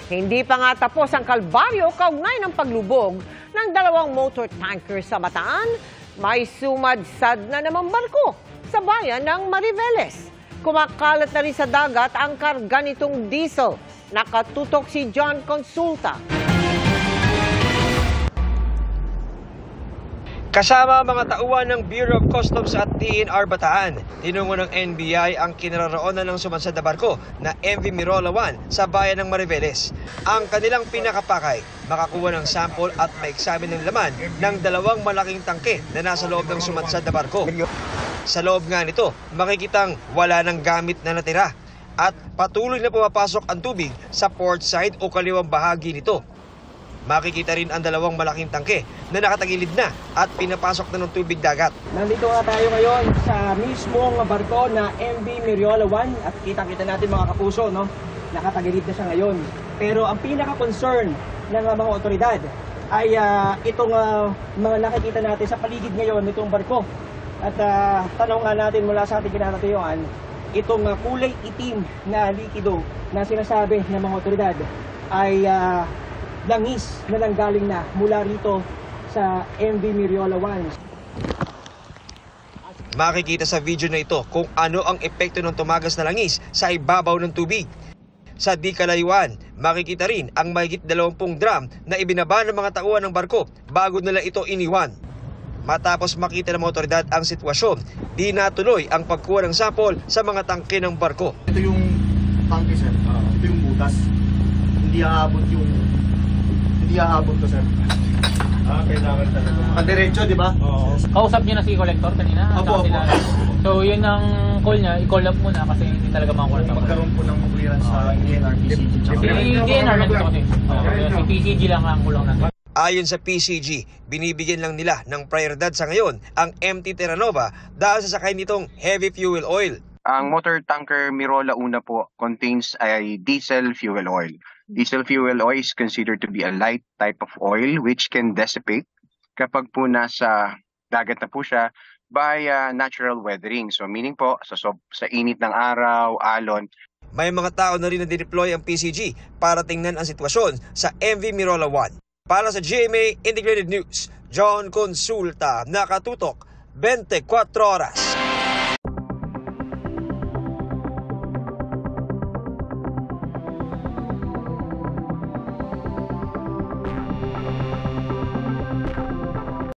Hindi pa nga tapos ang kalbaryo kaugnay ng paglubog ng dalawang motor tanker sa Bataan. May sumadsad na namang barko sa bayan ng Mariveles. Kumakalat na rin sa dagat ang karga nitong diesel. Nakatutok si John Consulta. Kasama mga tauhan ng Bureau of Customs at DNR Bataan, tinungo ng NBI ang kinaroroonan ng sumansad na barko na MV Mirola 1 sa bayan ng Mariveles. Ang kanilang pinakapakay, makakuha ng sample at maeksamin ng laman ng dalawang malaking tangke na nasa loob ng sumansad na barko. Sa loob nga nito, makikitang wala ng gamit na natira at patuloy na pumapasok ang tubig sa port side o kaliwang bahagi nito. Makikita rin ang dalawang malaking tangke na nakatagilid na at pinapasok na ng tubig dagat. Nandito nga tayo ngayon sa mismong barko na MV Mirola 1 at kita-kita natin mga kapuso, no? Nakatagilid na siya ngayon. Pero ang pinaka-concern ng mga otoridad ay itong mga nakikita natin sa paligid ngayon nitong barko. At tanong nga natin mula sa ating kinatatayuan, itong kulay itim na likido na sinasabi ng mga otoridad ay langis na nanggaling na mula rito sa MV Mirola 1. Makikita sa video na ito kung ano ang epekto ng tumagas na langis sa ibabaw ng tubig. Sa di kalayuan, makikita rin ang mahigit 20 drum na ibinaba ng mga tauhan ng barko bago nila ito iniwan. Matapos makita ng mga otoridad ang sitwasyon, di natuloy ang pagkuha ng sample sa mga tangke ng barko. Ito yung tangke, sir. Ito yung butas. Hindi aabot to, sir. Kailangan talaga. Kadiretso, di ba? Oo. Kausap niyo na si collector kanina? Opo. So yun ang call niya, i-call up muna kasi hindi talaga makakuha ng Magkaroon po ng clearance sa DNR, PCG. Si DNR nandito kasi. Si PCG lang ang kulang natin. Ayon sa PCG, binibigyan lang nila ng prioridad sa ngayon ang MT Terra Nova dahil sa sakay nitong heavy fuel oil. Ang motor tanker Mirola 1 po contains a diesel fuel oil. Diesel fuel oil is considered to be a light type of oil which can dissipate kapag po nasa dagat na po siya by natural weathering. So meaning po sa init ng araw, alon. May mga tao na rin na dineploy ang PCG para tingnan ang sitwasyon sa MV Mirola 1. Para sa GMA Integrated News, John Consulta, nakatutok 24 oras.